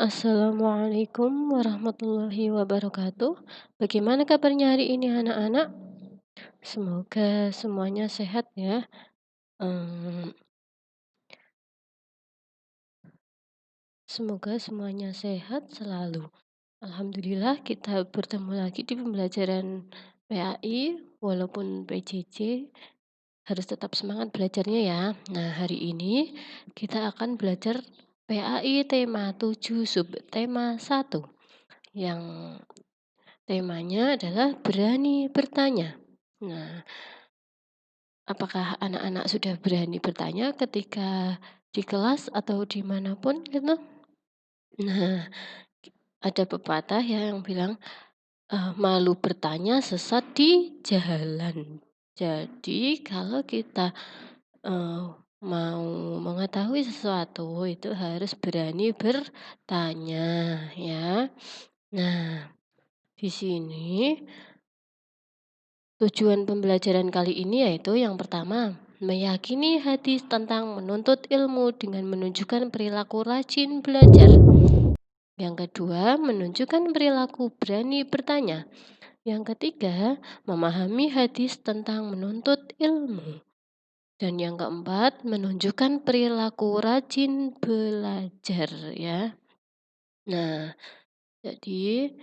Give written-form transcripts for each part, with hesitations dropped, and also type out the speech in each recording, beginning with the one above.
Assalamualaikum warahmatullahi wabarakatuh. Bagaimana kabarnya hari ini anak-anak? Semoga semuanya sehat ya. Mmm, Semoga semuanya sehat selalu. Alhamdulillah kita bertemu lagi di pembelajaran PAI walaupun PJJ, harus tetap semangat belajarnya ya. Nah, hari ini kita akan belajar PAI tema 7 subtema 1 yang temanya adalah berani bertanya. Nah, apakah anak-anak sudah berani bertanya ketika di kelas atau dimanapun gitu? Nah, ada pepatah ya yang bilang, "Malu bertanya sesat di jalan." Jadi kalau kita, eee, mau mengetahui sesuatu itu harus berani bertanya ya. Nah, di sini tujuan pembelajaran kali ini yaitu yang pertama, meyakini hadis tentang menuntut ilmu dengan menunjukkan perilaku rajin belajar. Yang kedua, menunjukkan perilaku berani bertanya. Yang ketiga, memahami hadis tentang menuntut ilmu. Dan yang keempat, menunjukkan perilaku rajin belajar ya. Nah, jadi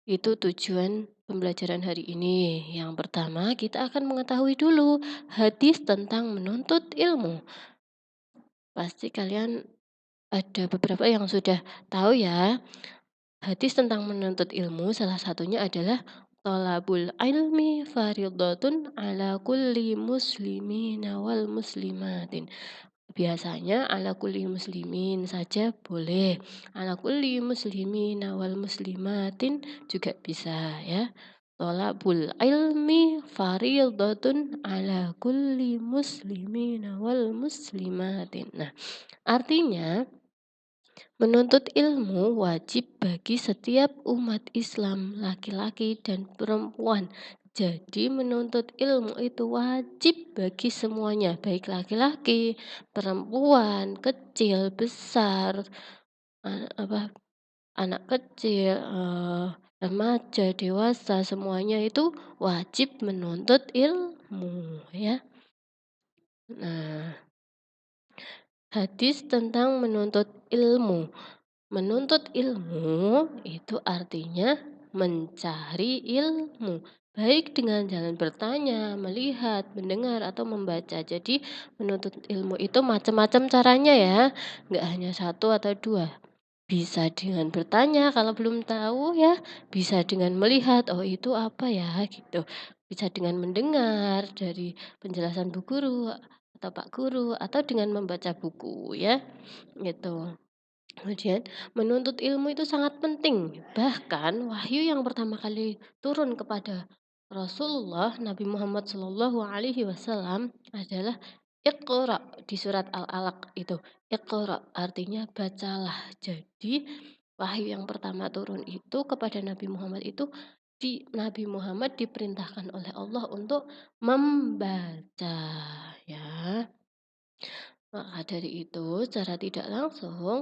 itu tujuan pembelajaran hari ini. Yang pertama, kita akan mengetahui dulu hadis tentang menuntut ilmu. Pasti kalian ada beberapa yang sudah tahu ya. Hadis tentang menuntut ilmu salah satunya adalah thalabul ilmi faridatun ala kulli muslimina wal muslimatin. Biasanya ala kulli muslimin saja boleh, ala kulli muslimina wal muslimatin juga bisa ya. Thalabul ilmi faridatun ala kulli muslimina wal muslimatin. Nah, artinya menuntut ilmu wajib bagi setiap umat Islam, laki-laki dan perempuan. Jadi menuntut ilmu itu wajib bagi semuanya, baik laki-laki, perempuan, kecil, besar, apa, anak kecil, remaja, dewasa, semuanya itu wajib menuntut ilmu ya. Nah, hadis tentang menuntut ilmu. Menuntut ilmu itu artinya mencari ilmu, baik dengan jalan bertanya, melihat, mendengar, atau membaca. Jadi menuntut ilmu itu macam-macam caranya ya, nggak hanya satu atau dua. Bisa dengan bertanya kalau belum tahu ya, bisa dengan melihat, oh itu apa ya gitu. Bisa dengan mendengar dari penjelasan bu guru atau pak guru, atau dengan membaca buku ya, gitu. Kemudian, menuntut ilmu itu sangat penting. Bahkan wahyu yang pertama kali turun kepada Rasulullah Nabi Muhammad SAW adalah Iqra di surat Al-Alaq itu. Iqra artinya bacalah. Jadi wahyu yang pertama turun itu kepada Nabi Muhammad itu Nabi Muhammad diperintahkan oleh Allah untuk membaca ya. Maka dari itu secara tidak langsung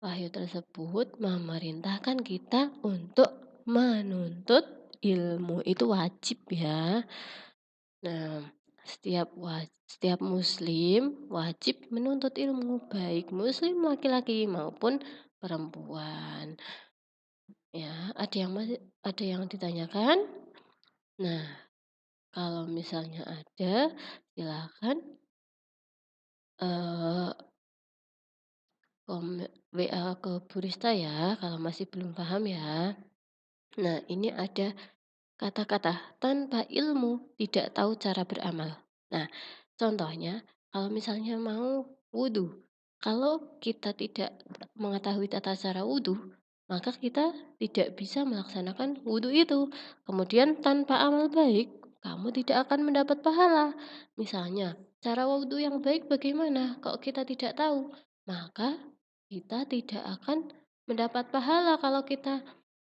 wahyu tersebut memerintahkan kita untuk menuntut ilmu, itu wajib ya. Nah, setiap muslim wajib menuntut ilmu, baik muslim laki-laki maupun perempuan. Ya, ada yang ditanyakan? Nah, kalau misalnya ada, silakan eh, WA ke Burista ya kalau masih belum paham ya. Nah, ini ada kata-kata tanpa ilmu tidak tahu cara beramal. Nah, contohnya kalau misalnya mau wudhu, kalau kita tidak mengetahui tata cara wudhu, maka kita tidak bisa melaksanakan wudhu itu. Kemudian tanpa amal baik, kamu tidak akan mendapat pahala. Misalnya, cara wudhu yang baik bagaimana? Kalau kita tidak tahu, maka kita tidak akan mendapat pahala kalau kita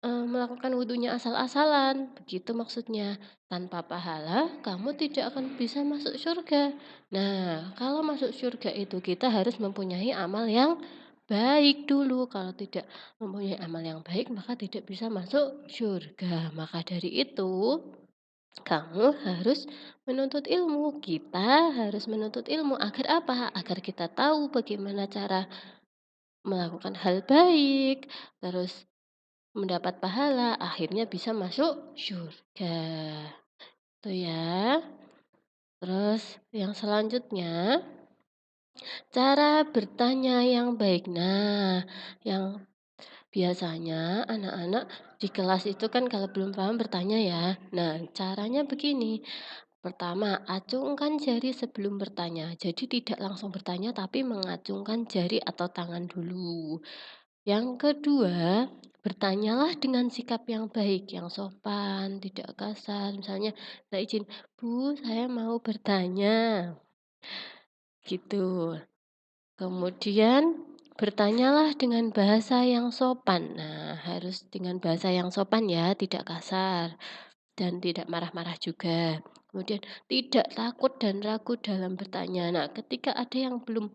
melakukan wudhunya asal-asalan, begitu maksudnya. Tanpa pahala, kamu tidak akan bisa masuk surga. Nah, kalau masuk surga itu kita harus mempunyai amal yang baik dulu. Kalau tidak mempunyai amal yang baik, maka tidak bisa masuk surga. Maka dari itu, kamu harus menuntut ilmu. Kita harus menuntut ilmu agar apa? Agar kita tahu bagaimana cara melakukan hal baik, terus mendapat pahala, akhirnya bisa masuk surga. Itu ya. Terus yang selanjutnya, cara bertanya yang baik. Nah, yang biasanya anak-anak di kelas itu kan kalau belum paham bertanya ya. Nah, caranya begini. Pertama, acungkan jari sebelum bertanya. Jadi tidak langsung bertanya tapi mengacungkan jari atau tangan dulu. Yang kedua, bertanyalah dengan sikap yang baik, yang sopan, tidak kasar. Misalnya, saya izin, Bu, saya mau bertanya. Gitu. Kemudian bertanyalah dengan bahasa yang sopan. Nah, harus dengan bahasa yang sopan ya, tidak kasar dan tidak marah-marah juga. Kemudian tidak takut dan ragu dalam bertanya. Nah, ketika ada yang belum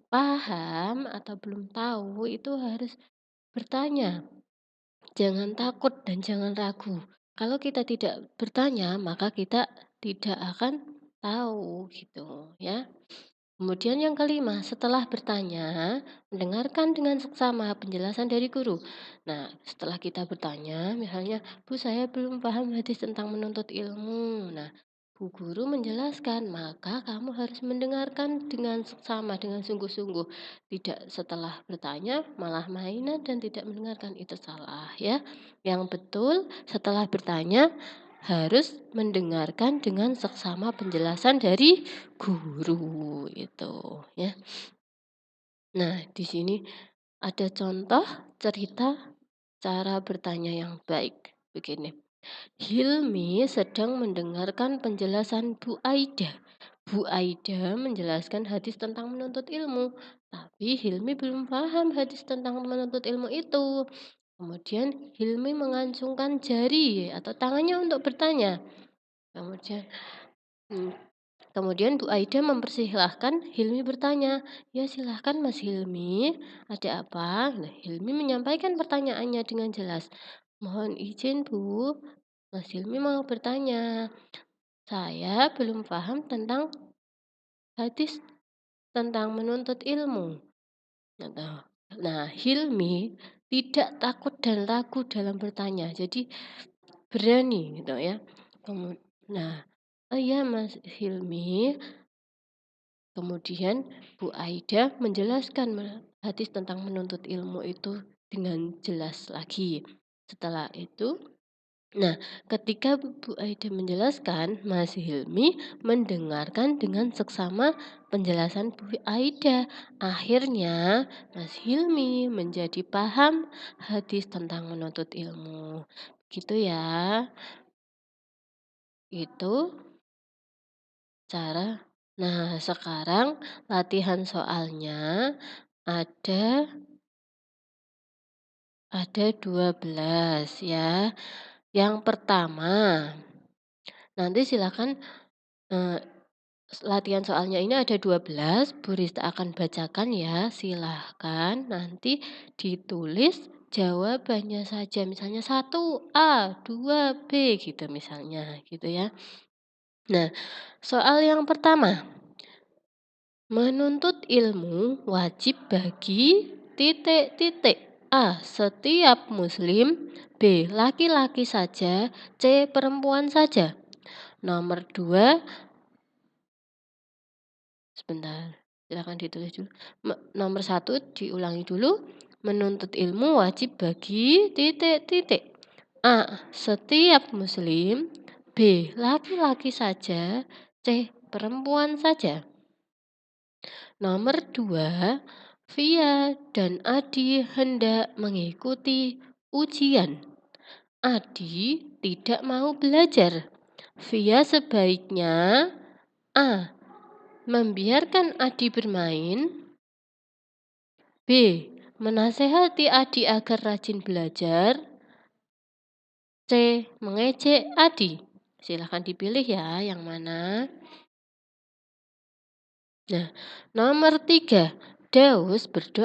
paham atau belum tahu itu harus bertanya. Jangan takut dan jangan ragu. Kalau kita tidak bertanya, maka kita tidak akan tahu gitu ya. Kemudian yang kelima, setelah bertanya, mendengarkan dengan seksama penjelasan dari guru. Nah, setelah kita bertanya, misalnya, Bu, saya belum paham hadis tentang menuntut ilmu. Nah, Bu Guru menjelaskan, maka kamu harus mendengarkan dengan seksama, dengan sungguh-sungguh. Tidak setelah bertanya, malah mainan dan tidak mendengarkan. Itu salah ya. Yang betul, setelah bertanya, harus mendengarkan dengan seksama penjelasan dari guru itu ya. Nah, di sini ada contoh cerita cara bertanya yang baik. Begini. Hilmi sedang mendengarkan penjelasan Bu Aida. Bu Aida menjelaskan hadis tentang menuntut ilmu, tapi Hilmi belum paham hadis tentang menuntut ilmu itu. Kemudian Hilmi mengacungkan jari atau tangannya untuk bertanya. Kemudian hmm, Kemudian Bu Aida mempersilahkan Hilmi bertanya. Ya silahkan Mas Hilmi, ada apa? Nah, Hilmi menyampaikan pertanyaannya dengan jelas. Mohon izin Bu, Mas Hilmi mau bertanya. Saya belum paham tentang hadis tentang menuntut ilmu. Nah, Hilmi tidak takut dan ragu dalam bertanya. Jadi berani gitu ya. Nah, oh iya Mas Hilmi. Kemudian Bu Aida menjelaskan hadis tentang menuntut ilmu itu dengan jelas lagi. Setelah itu, nah ketika Bu Aida menjelaskan, Mas Hilmi mendengarkan dengan seksama penjelasan Bu Aida. Akhirnya Mas Hilmi menjadi paham hadis tentang menuntut ilmu. Gitu ya. Itu cara. Nah, sekarang latihan soalnya ada ada 12 ya. Yang pertama, nanti silakan eh, latihan soalnya ini ada 12, Bu Rista akan bacakan ya. Silahkan nanti ditulis jawabannya saja. Misalnya 1A, 2B gitu misalnya gitu ya. Nah, soal yang pertama. Menuntut ilmu wajib bagi titik-titik. A. Setiap muslim. B. Laki-laki saja. C. Perempuan saja. Nomor 2. Sebentar. Silakan ditulis dulu. Nomor 1 diulangi dulu. Menuntut ilmu wajib bagi titik-titik. A. Setiap muslim. B. Laki-laki saja. C. Perempuan saja. Nomor 2, Via dan Adi hendak mengikuti ujian. Adi tidak mau belajar. Via sebaiknya A. Membiarkan Adi bermain. B. Menasehati Adi agar rajin belajar. C. Mengejek Adi. Silahkan dipilih ya yang mana. Nah, nomor 3, Daus berdoa